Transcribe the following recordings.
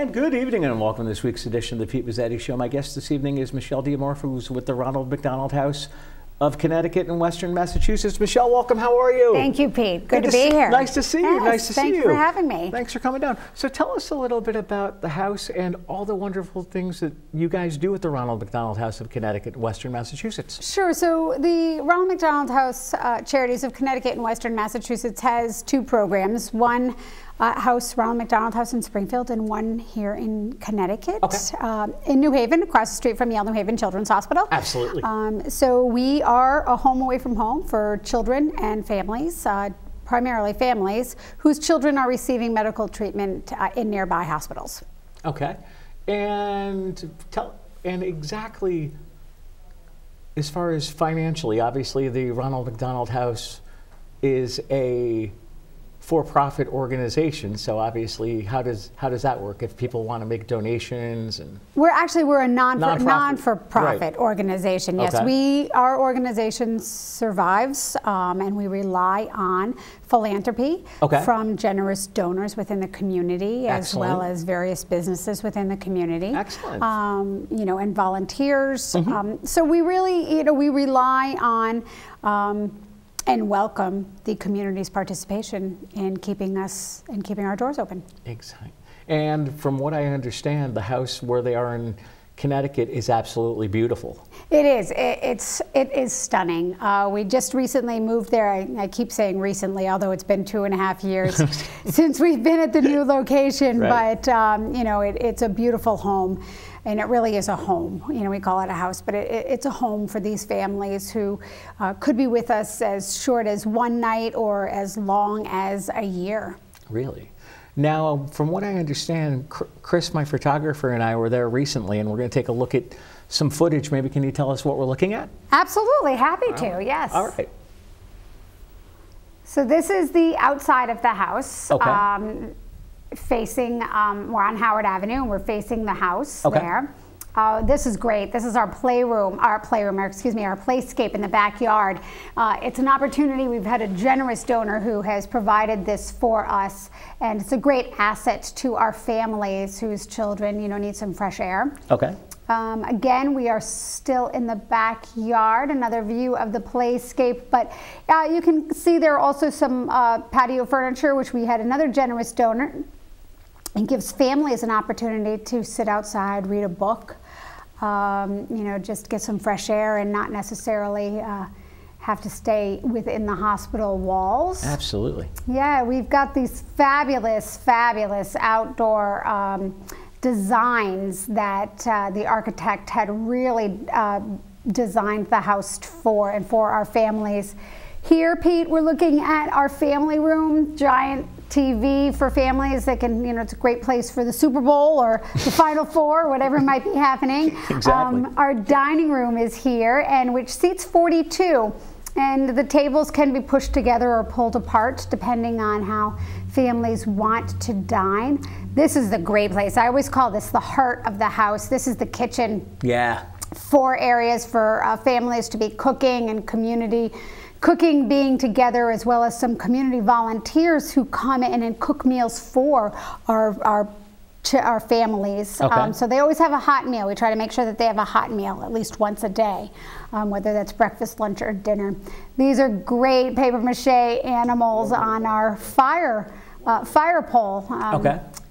And good evening and welcome to this week's edition of the Pete Mezzetti Show. My guest this evening is Michelle Diamorph, who's with the Ronald McDonald House of Connecticut in Western Massachusetts. Michelle, welcome. How are you? Thank you, Pete. Good to be here. Nice to see you. Yes, nice to see you. Thank you for having me. Thanks for coming down. So tell us a little bit about the house and all the wonderful things that you guys do at the Ronald McDonald House of Connecticut in Western Massachusetts. Sure. So the Ronald McDonald House Charities of Connecticut in Western Massachusetts has two programs. One house, Ronald McDonald House in Springfield, and one here in Connecticut, in New Haven, across the street from Yale New Haven Children's Hospital. Absolutely. So we are a home away from home for children and families, primarily families, whose children are receiving medical treatment in nearby hospitals. Okay. And exactly as far as financially, obviously the Ronald McDonald House is a for-profit organization, so obviously how does that work if people want to make donations? And we're a non-for-profit right. organization. Yes, okay. Our organization survives, and we rely on philanthropy from generous donors within the community, as well as various businesses within the community. Excellent. And volunteers. So we really, we rely on. And welcome the community's participation in keeping our doors open. Exactly. And from what I understand, the house where they are in Connecticut is absolutely beautiful. It is. It is stunning. We just recently moved there. I keep saying recently, although it's been 2.5 years since we've been at the new location. Right. But it's a beautiful home. And it really is a home. We call it a house, but it's a home for these families who could be with us as short as one night or as long as a year. Really? Now, from what I understand, Chris, my photographer, and I were there recently, and we're going to take a look at some footage. Maybe can you tell us what we're looking at? Absolutely. Happy to, yes. All right. So this is the outside of the house. Okay. Facing, we're on Howard Avenue, and we're facing the house there. This is great. This is our playscape in the backyard. It's an opportunity. We've had a generous donor who has provided this for us, and it's a great asset to our families whose children, need some fresh air. Okay. Again, we are still in the backyard, another view of the playscape, but you can see there are also some patio furniture, which we had another generous donor. It gives families an opportunity to sit outside, read a book, just get some fresh air and not necessarily have to stay within the hospital walls. Absolutely. Yeah, we've got these fabulous, fabulous outdoor designs that the architect had really designed the house for and for our families. Here, Pete, we're looking at our family room, giant TV for families that can, it's a great place for the Super Bowl or the Final Four, whatever might be happening. Exactly. Our dining room is here, and which seats 42. And the tables can be pushed together or pulled apart depending on how families want to dine. This is the great place. I always call this the heart of the house. This is the kitchen. Yeah. 4 areas for families to be cooking and cooking, being together, as well as some community volunteers who come in and cook meals for our families. So they always have a hot meal. We try to make sure that they have a hot meal at least once a day, whether that's breakfast, lunch, or dinner. These are great papier-mâché animals on our fire pole.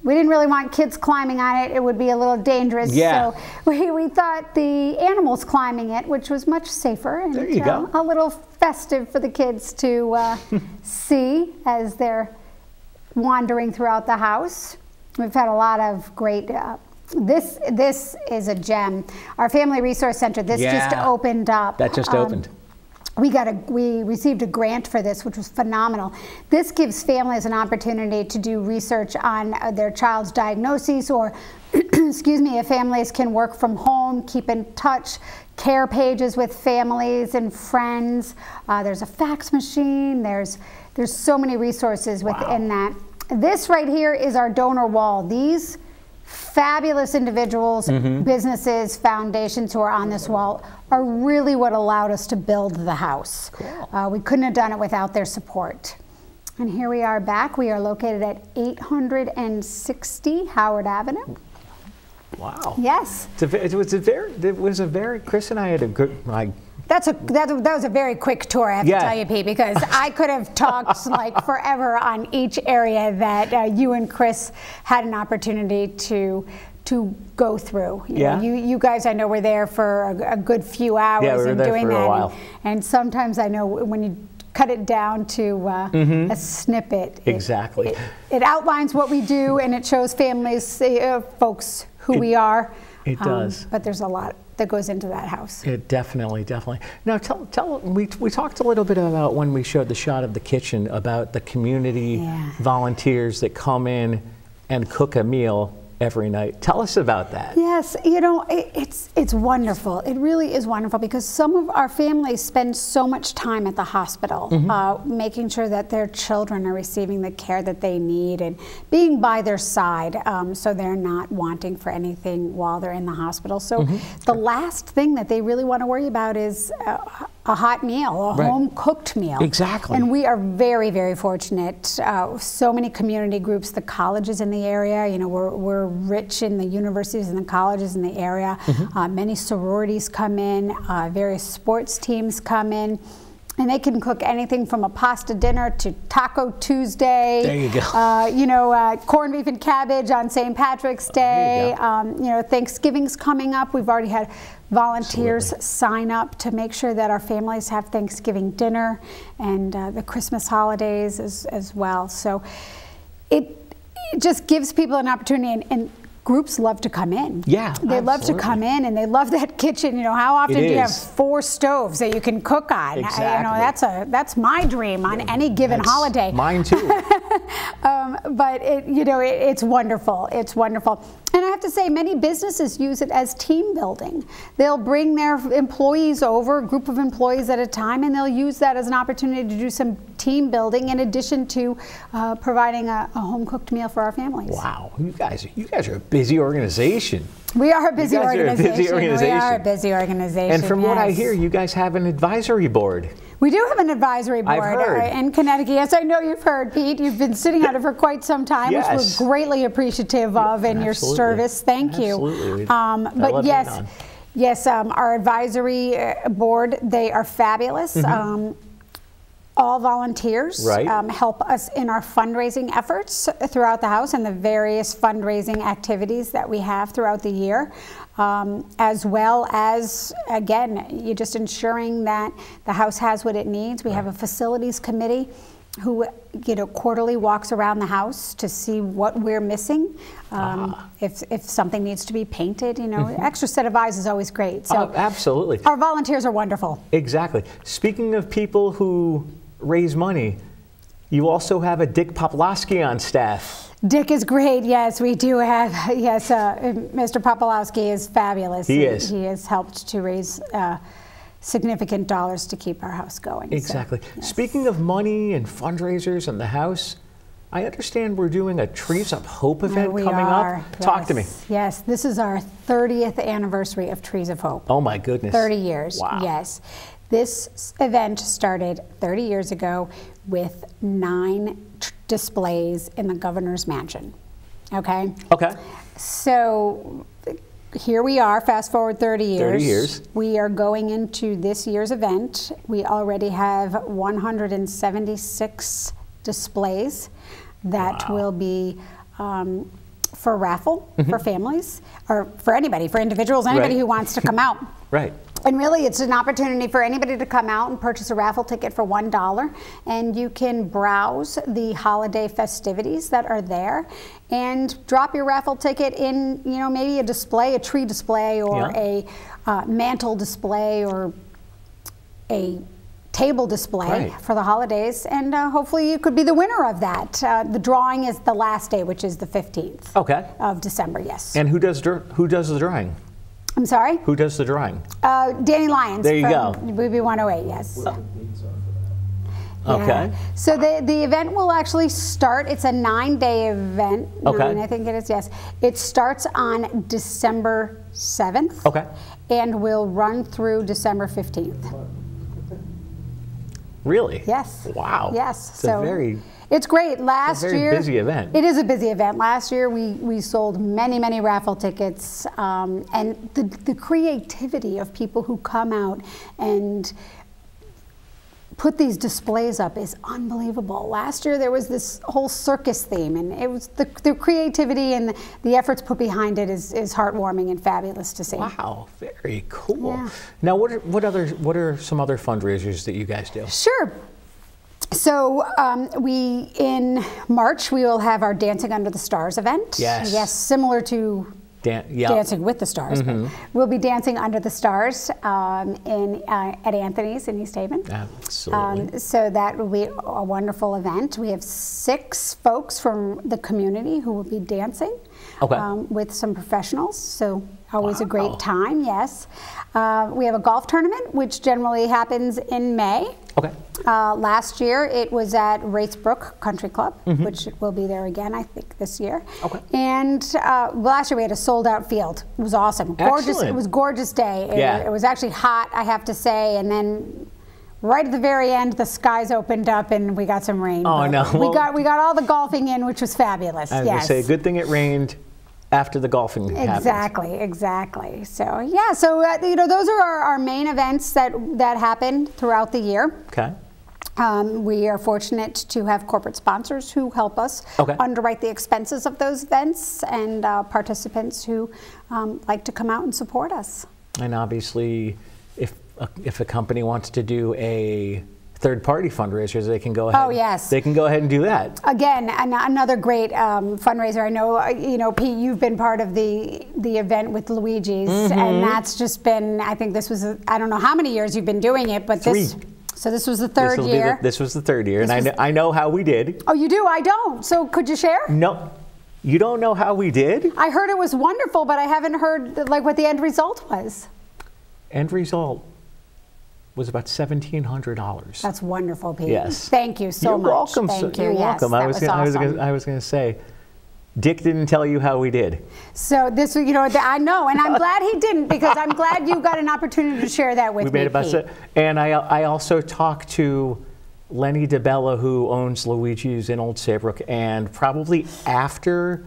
We didn't really want kids climbing on it. It would be a little dangerous. Yeah. So we thought the animals climbing it, which was much safer. And, there you go. A little festive for the kids to see as they're wandering throughout the house. We've had a lot of great, this is a gem. Our Family Resource Center, just opened up. That just opened. We received a grant for this, which was phenomenal. This gives families an opportunity to do research on their child's diagnoses, or, excuse me, if families can work from home, keep in touch, care pages with families and friends. There's a fax machine. There's so many resources within that. This right here is our donor wall. These fabulous individuals, businesses, foundations who are on this wall are really what allowed us to build the house. Cool. We couldn't have done it without their support. And here we are back. We are located at 860 Howard Avenue. Wow. Yes. It was a very, Chris and I had a good, That was a very quick tour, I have to tell you, Pete, because I could have talked like forever on each area that you and Chris had an opportunity to go through. You guys, I know, were there for a good few hours. Yeah, we were there doing for that. a while. And sometimes I know when you cut it down to a snippet. Exactly. It outlines what we do, and it shows families, folks, who we are. It does. But there's a lot that goes into that house. It definitely. Now, we talked a little bit about when we showed the shot of the kitchen about the community volunteers that come in and cook a meal every night. Tell us about that. Yes, you know, it's wonderful. It really is wonderful because some of our families spend so much time at the hospital, making sure that their children are receiving the care that they need and being by their side, so they're not wanting for anything while they're in the hospital. So the last thing that they really want to worry about is a hot meal, a home-cooked meal. Exactly. And we are very, very fortunate. So many community groups, the colleges in the area, you know, we're rich in the universities and the colleges in the area. Many sororities come in, various sports teams come in. And they can cook anything from a pasta dinner to Taco Tuesday. There you go. You know, corned beef and cabbage on St. Patrick's Day. You know, Thanksgiving's coming up. We've already had volunteers sign up to make sure that our families have Thanksgiving dinner and the Christmas holidays as well. So it just gives people an opportunity, and groups love to come in. Yeah, they love to come in, and they love that kitchen. You know, how often do you have 4 stoves that you can cook on? Exactly. You know, that's my dream on any given holiday. Mine too. But it's wonderful. It's wonderful. And I have to say, many businesses use it as team building. They'll bring their employees over, a group of employees at a time, and they'll use that as an opportunity to do some team building in addition to providing a home-cooked meal for our families. Wow, you guys are a busy organization. We are a busy organization. We are a busy organization. And from what I hear, you guys have an advisory board. We do have an advisory board in Connecticut. Yes, I know you've heard, Pete. You've been sitting on it for quite some time, which we're greatly appreciative of, and your service. Thank you. Absolutely. But yes, our advisory board, they are fabulous. All volunteers help us in our fundraising efforts throughout the house and the various fundraising activities that we have throughout the year, as well as, again, you're just ensuring that the house has what it needs. We have a facilities committee who, you know, quarterly walks around the house to see what we're missing. If something needs to be painted, you know, extra set of eyes is always great. So absolutely. Our volunteers are wonderful. Exactly. Speaking of people who raise money, you also have a Dick Popolowski on staff. Dick is great. Yes, we do have. Yes, Mr. Popolowski is fabulous. He is. He has helped to raise significant dollars to keep our house going. Exactly. So, yes. Speaking of money and fundraisers and the house, I understand we're doing a Trees of Hope event coming up. Talk to me. Yes, this is our 30th anniversary of Trees of Hope. Oh my goodness. 30 years. Wow. Yes. This event started 30 years ago with 9 displays in the governor's mansion. Okay? Okay. So here we are, fast forward 30 years. 30 years. We are going into this year's event. We already have 176 displays that will be for raffle for families, or for anybody, for individuals, anybody who wants to come out. Right. And really, it's an opportunity for anybody to come out and purchase a raffle ticket for $1, and you can browse the holiday festivities that are there and drop your raffle ticket in, you know, maybe a display, a tree display, or a mantle display, or a table display for the holidays, and hopefully you could be the winner of that. The drawing is the last day, which is the 15th of December, yes. And who does the drawing? I'm sorry? Who does the drawing? Danny Lyons. There you go. BB 108, yes. Okay. So the event will actually start, it's a 9-day event. Okay. 9, I think it is, yes. It starts on December 7th. Okay. And will run through December 15th. Really? Yes. Wow. Yes. It's a very... It's great. Last year, very busy event. It is a busy event. Last year we sold many raffle tickets, and the creativity of people who come out and put these displays up is unbelievable. Last year there was this whole circus theme, and it was the creativity and the efforts put behind it is heartwarming and fabulous to see. Wow, very cool. Yeah. Now, what are some other fundraisers that you guys do? Sure. So in March we will have our Dancing Under the Stars event. Yes. Yes, similar to Dancing with the Stars. But we'll be dancing under the stars at Anthony's in East Haven. Absolutely. So that will be a wonderful event. We have 6 folks from the community who will be dancing with some professionals. So always a great time, yes. We have a golf tournament, which generally happens in May. Okay. Last year it was at Wraithsbrook Country Club, which will be there again, I think, this year. Okay. And last year we had a sold-out field. It was awesome. Gorgeous. Excellent. It was a gorgeous day. Yeah. It was actually hot, I have to say, and then right at the very end, the skies opened up and we got some rain. Oh no! We got all the golfing in, which was fabulous. I was going to say, good thing it rained after the golfing happened. Exactly. So yeah, so those are our main events that happen throughout the year. Okay. We are fortunate to have corporate sponsors who help us underwrite the expenses of those events, and participants who like to come out and support us. And obviously, if a company wants to do a third-party fundraisers, they can go ahead. Oh yes, they can go ahead and do that. Again, another great fundraiser. I know, Pete, you've been part of the event with Luigi's, and that's just been. I think this was I don't know how many years you've been doing it, but 3. So this was the third year. This was the third year, and I know how we did. Oh, you do? I don't. So could you share? No. You don't know how we did? I heard it was wonderful, but I haven't heard what the end result was. End result was about $1,700. That's wonderful, Pete. Yes. Thank you so much. You're welcome. Thank you. You're welcome. Yes, I was going to say, Dick didn't tell you how we did. So this, I know, and I'm glad he didn't, because I'm glad you got an opportunity to share that with me. We made about it. And I also talked to Lenny DeBella, who owns Luigi's in Old Saybrook, and probably after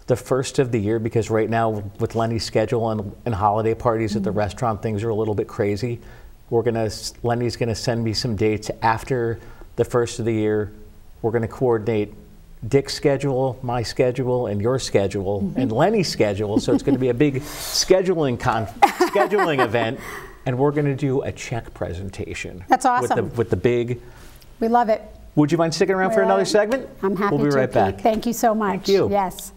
the first of the year, because right now with Lenny's schedule and holiday parties at the restaurant, things are a little bit crazy. Lenny's gonna send me some dates after the first of the year. We're gonna coordinate Dick's schedule, my schedule, and your schedule, and Lenny's schedule. So it's gonna be a big scheduling event, and we're gonna do a check presentation. That's awesome. With the big. We love it. Would you mind sticking around for another segment? I'm happy to. We'll be right back. Thank you so much. Thank you. Yes.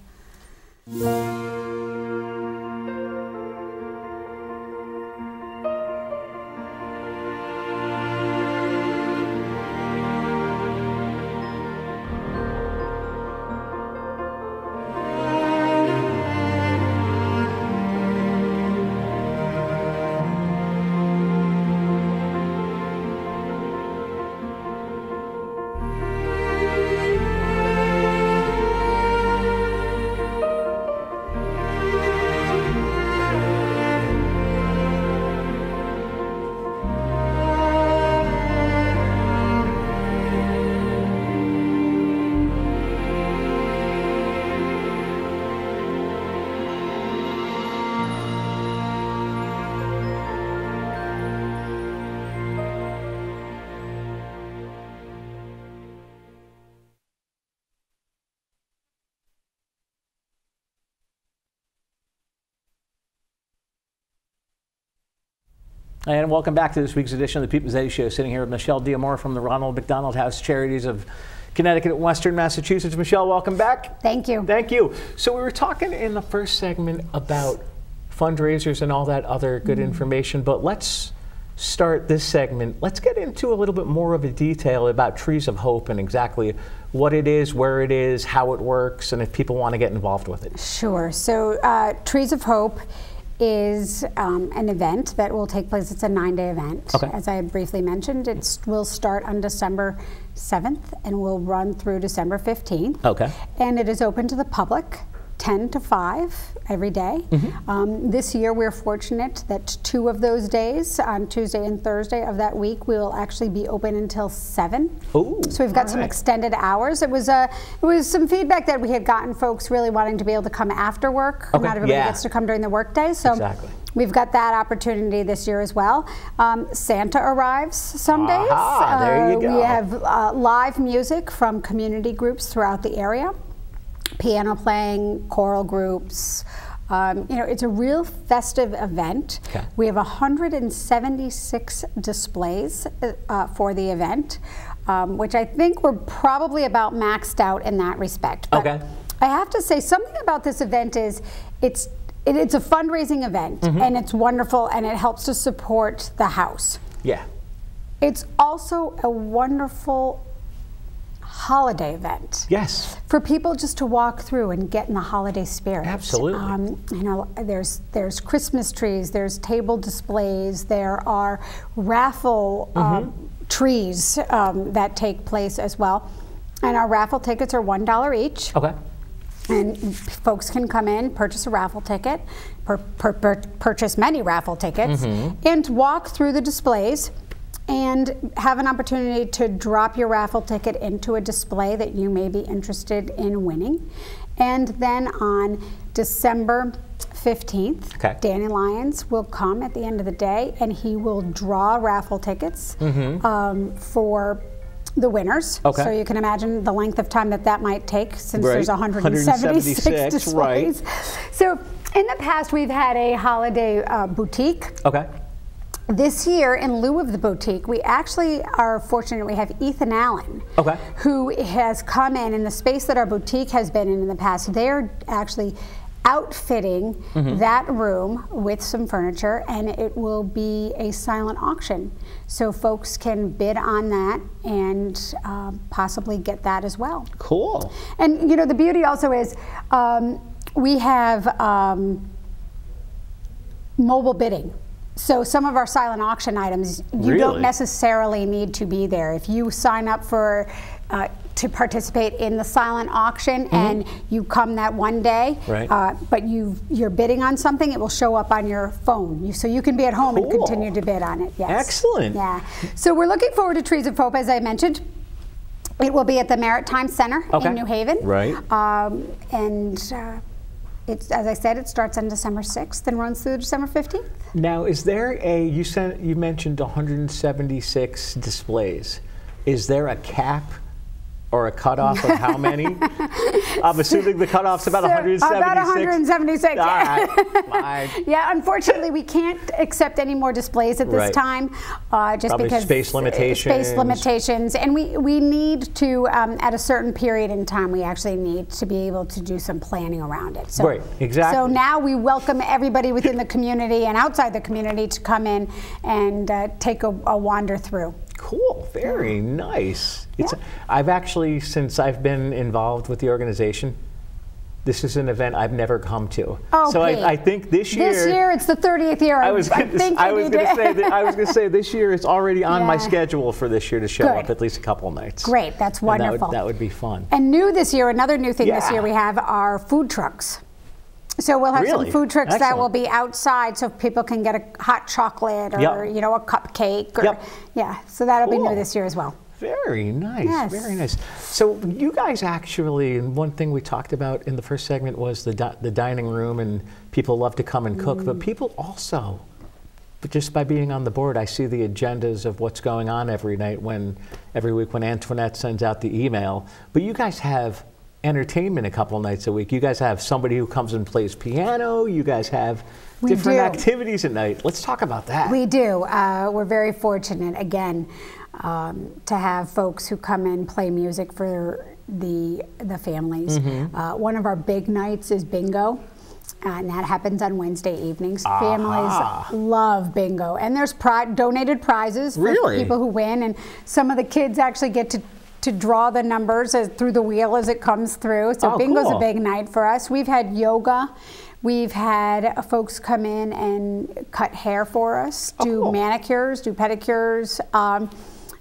And welcome back to this week's edition of the Pete Mezzetti Show. Sitting here with Michelle Diamore from the Ronald McDonald House Charities of Connecticut and Western Massachusetts. Michelle, welcome back. Thank you. Thank you. So we were talking in the first segment about fundraisers and all that other good information, but let's start this segment. Let's get into a little bit more of a detail about Trees of Hope and exactly what it is, where it is, how it works, and if people want to get involved with it. Sure. So Trees of Hope is an event that will take place. It's a 9-day event. Okay. As I had briefly mentioned, it will start on December 7th and will run through December 15th. Okay. And it is open to the public. 10 to 5 every day. This year we're fortunate that 2 of those days, on Tuesday and Thursday of that week, we will actually be open until 7. Ooh, so we've got some extended hours. It was some feedback that we had gotten, folks really wanting to be able to come after work. Not everybody gets to come during the workday. So we've got that opportunity this year as well. Santa arrives some days. There you go. We have live music from community groups throughout the area. Piano playing, choral groups. It's a real festive event. We have 176 displays for the event, which I think we're probably about maxed out in that respect. But I have to say, something about this event is it's a fundraising event, and it's wonderful, and it helps to support the house. It's also a wonderful holiday event. For people just to walk through and get in the holiday spirit. Absolutely. There's Christmas trees, there's table displays, there are raffle trees that take place as well. And our raffle tickets are $1 each. And folks can come in, purchase a raffle ticket, purchase many raffle tickets, and walk through the displays and have an opportunity to drop your raffle ticket into a display that you may be interested in winning. And then on December 15th, Danny Lyons will come at the end of the day, and he will draw raffle tickets for the winners. So you can imagine the length of time that might take, since there's 176 displays. So in the past, we've had a holiday boutique. This year, in lieu of the boutique, we actually are fortunate. We have Ethan Allen, who has come in the space that our boutique has been in the past. They're actually outfitting that room with some furniture, and it will be a silent auction. So folks can bid on that and possibly get that as well. Cool. And the beauty also is we have mobile bidding. So some of our silent auction items, you don't necessarily need to be there. If you sign up for to participate in the silent auction and you come that one day, but you're bidding on something, it will show up on your phone. So you can be at home and continue to bid on it. Excellent. So we're looking forward to Trees of Hope, as I mentioned. It will be at the Maritime Center in New Haven. As I said, it starts on December 6th and runs through December 15th. Now, is there you mentioned 176 displays. Is there a cap or a cutoff of how many? I'm assuming the cutoff's about 176. About 176. All right. Yeah, unfortunately, we can't accept any more displays at this time, just probably because space limitations. And we need to, at a certain period in time, we actually need to be able to do some planning around it. So, So now we welcome everybody within the community and outside the community to come in and take a wander through. Cool, very nice. I've actually, since I've been involved with the organization, this is an event I've never come to. So I think this year. This year, it's the 30th year. I was going to say this year it's already on my schedule for this year to show up at least a couple nights. Great, that's wonderful. That would be fun. And new this year, another new thing this year, we have our food trucks. So we'll have some food trucks that will be outside, so people can get a hot chocolate or a cupcake. Or, so that'll be new this year as well. Very nice, very nice. So you guys actually, and one thing we talked about in the first segment was the dining room, and people love to come and cook, but people also, just by being on the board, I see the agendas of what's going on every week when Antoinette sends out the email. But you guys have entertainment a couple nights a week. You guys have somebody who comes and plays piano. You guys have different activities at night. Let's talk about that. We do. We're very fortunate, again, to have folks who come in, play music for the families. One of our big nights is bingo. And that happens on Wednesday evenings. Families love bingo. And there's donated prizes for people who win. And some of the kids actually get to draw the numbers through the wheel as it comes through. So bingo's a big night for us. We've had yoga. We've had folks come in and cut hair for us, do manicures, do pedicures.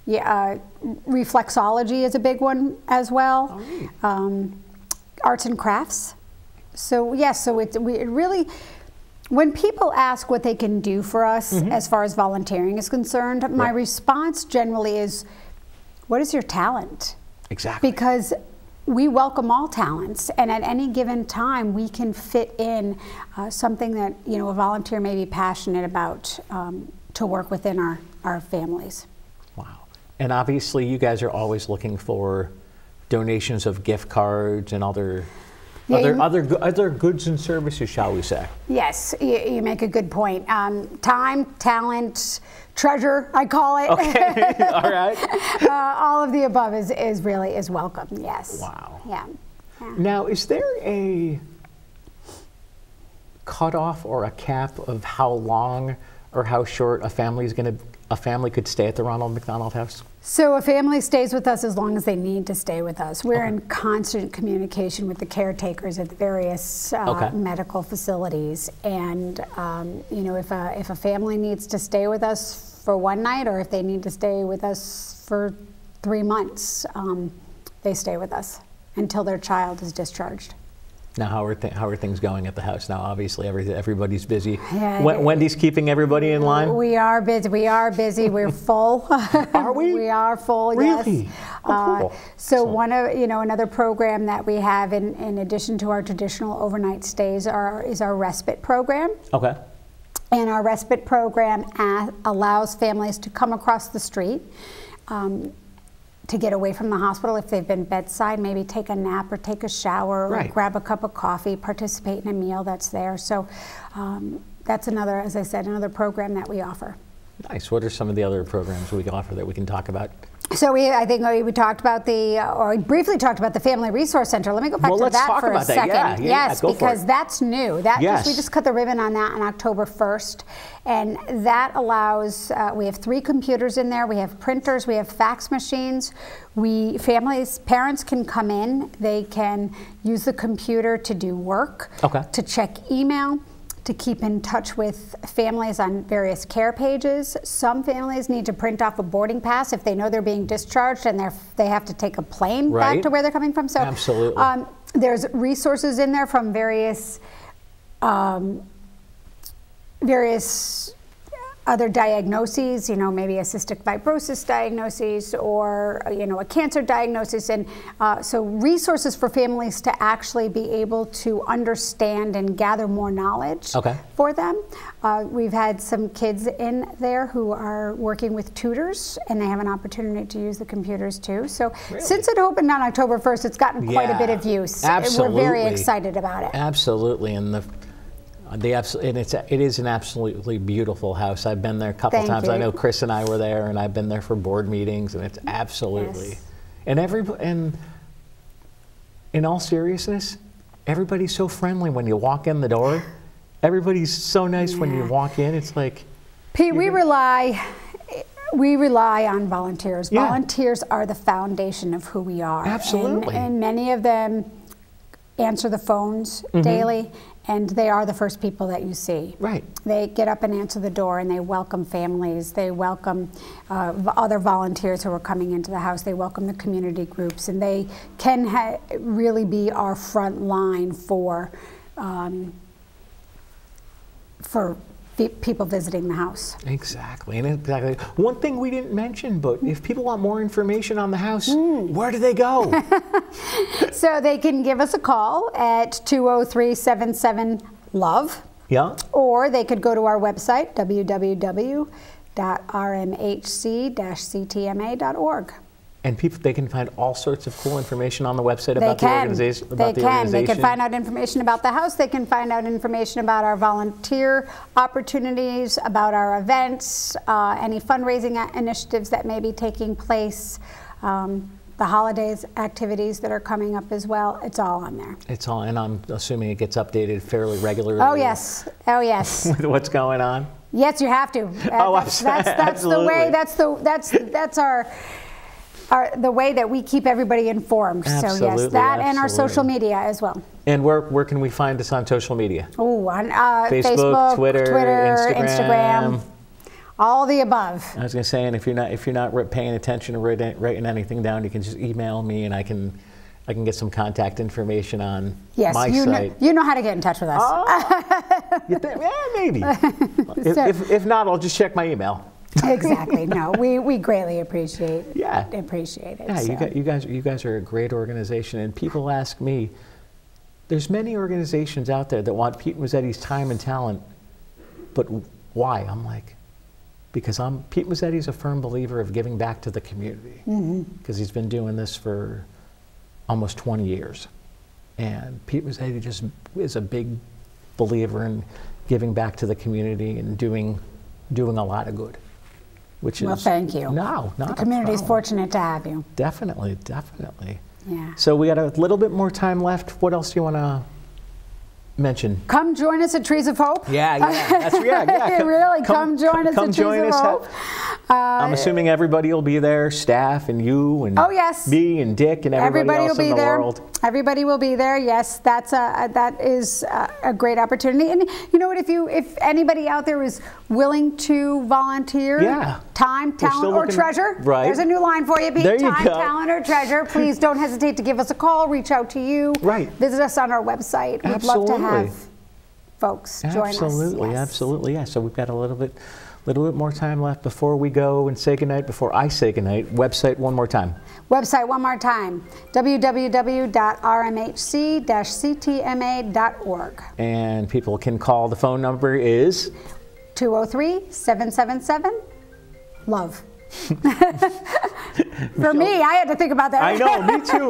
Reflexology is a big one as well. Arts and crafts. So yes, so it really, when people ask what they can do for us as far as volunteering is concerned, my response generally is, what is your talent? Exactly. Because we welcome all talents, and at any given time we can fit in something that a volunteer may be passionate about to work within our families. Wow. And obviously you guys are always looking for donations of gift cards and other goods and services, shall we say. Yes, you make a good point. Time, talent, treasure, I call it. Okay, all right. All of the above is really welcome, yes. Wow. Yeah. Now, is there a cutoff or a cap of how long or how short a family could stay at the Ronald McDonald House? So a family stays with us as long as they need to stay with us. We're in constant communication with the caretakers at the various medical facilities, and if a family needs to stay with us for one night, or if they need to stay with us for 3 months, they stay with us until their child is discharged. Now, how are things going at the house now? Obviously, everybody's busy. Yeah, Wendy's keeping everybody in line? We are busy. We're full. Are we? We are full, really? yes. Oh, cool. So one of, another program that we have in addition to our traditional overnight stays is our respite program. Okay. And our respite program allows families to come across the street to get away from the hospital if they've been bedside, maybe take a nap or take a shower, or grab a cup of coffee, participate in a meal that's there. So that's another, as I said, another program that we offer. Nice. What are some of the other programs we can offer that we can talk about? So I think we talked about or we briefly talked about the Family Resource Center. Let me go back to that for a second. Yes, because that's new. We just cut the ribbon on that on October 1st. And that allows, we have 3 computers in there. We have printers, we have fax machines. Parents can come in. They can use the computer to do work, to check email, to keep in touch with families on various care pages. Some families need to print off a boarding pass if they know they're being discharged and they have to take a plane back to where they're coming from. So absolutely. There's resources in there from various other diagnoses, maybe a cystic fibrosis diagnosis or, a cancer diagnosis. And so resources for families to actually be able to understand and gather more knowledge for them. We've had some kids in there who are working with tutors, and they have an opportunity to use the computers too. So since it opened on October 1st, it's gotten quite a bit of use. Absolutely. We're very excited about it. Absolutely. And it is an absolutely beautiful house. I've been there a couple times. I know Chris and I were there, and I've been there for board meetings, and it's absolutely. And in all seriousness, everybody's so friendly when you walk in the door. Everybody's so nice when you walk in. It's like, Pete, we rely on volunteers. Volunteers are the foundation of who we are. Absolutely. And many of them answer the phones daily. And they are the first people that you see. Right. They get up and answer the door, and they welcome families. They welcome other volunteers who are coming into the house. They welcome the community groups, and they can really be our front line for people visiting the house. Exactly. One thing we didn't mention, but if people want more information on the house, where do they go? So they can give us a call at 203-77-LOVE. Yeah. Or they could go to our website, www.rmhc-ctma.org. And they can find all sorts of cool information on the website about the organization. They can find out information about the house. They can find out information about our volunteer opportunities, about our events, any fundraising initiatives that may be taking place, the holidays activities that are coming up as well. It's all on there. It's all, and I'm assuming it gets updated fairly regularly. Oh yes, oh yes. With what's going on. Yes, you have to. That's the way. That's the way that we keep everybody informed. Absolutely, so yes, that and our social media as well. And where can we find us on social media? Oh, on Facebook, Twitter, Instagram, all the above. I was going to say, and if you're not paying attention or writing anything down, you can just email me, and I can I can get some contact information on yes, my site. You know how to get in touch with us. You think? Yeah, maybe. If not, I'll just check my email. Exactly. No, we greatly appreciate it. Yeah, so. you guys are a great organization, and people ask me. There's many organizations out there that want Pete Mezzetti's time and talent, but why? I'm like, because Pete Mezzetti's a firm believer of giving back to the community, because he's been doing this for almost 20 years, and Pete Mezzetti just is a big believer in giving back to the community and doing a lot of good. Which well, is, thank you. No, not the community is fortunate to have you. Definitely. Yeah. So we got a little bit more time left. What else do you want to mention? Come join us at Trees of Hope. Yeah. Come join us at Trees of Hope. I'm assuming everybody will be there, staff and you and me and Dick and everybody else in the world. Everybody will be there. Yes, that is a great opportunity. And you know what? If anybody out there is willing to volunteer, time, talent, or treasure, right? There's a new line for you, Pete. There you time, go. Talent, or treasure. Please don't hesitate to give us a call. Reach out to you. Right. Visit us on our website. We'd love to have folks join us. Absolutely. Yeah. So we've got a little bit more time left before we go and say goodnight. Before I say goodnight, website one more time. Website one more time, www.rmhc-ctma.org. And people can call. The phone number is 203-777-LOVE. For me, I had to think about that. I know,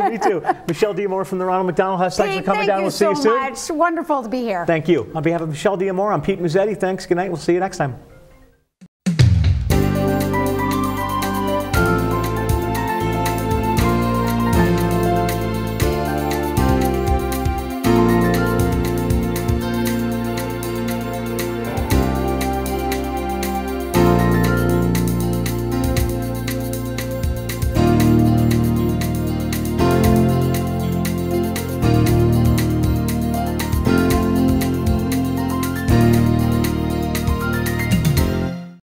me too. Michelle D'Amore from the Ronald McDonald House. Thanks for coming down. We'll see you soon. Thank you so much. Wonderful to be here. Thank you. On behalf of Michelle D'Amore, I'm Pete Mezzetti. Thanks. Good night. We'll see you next time.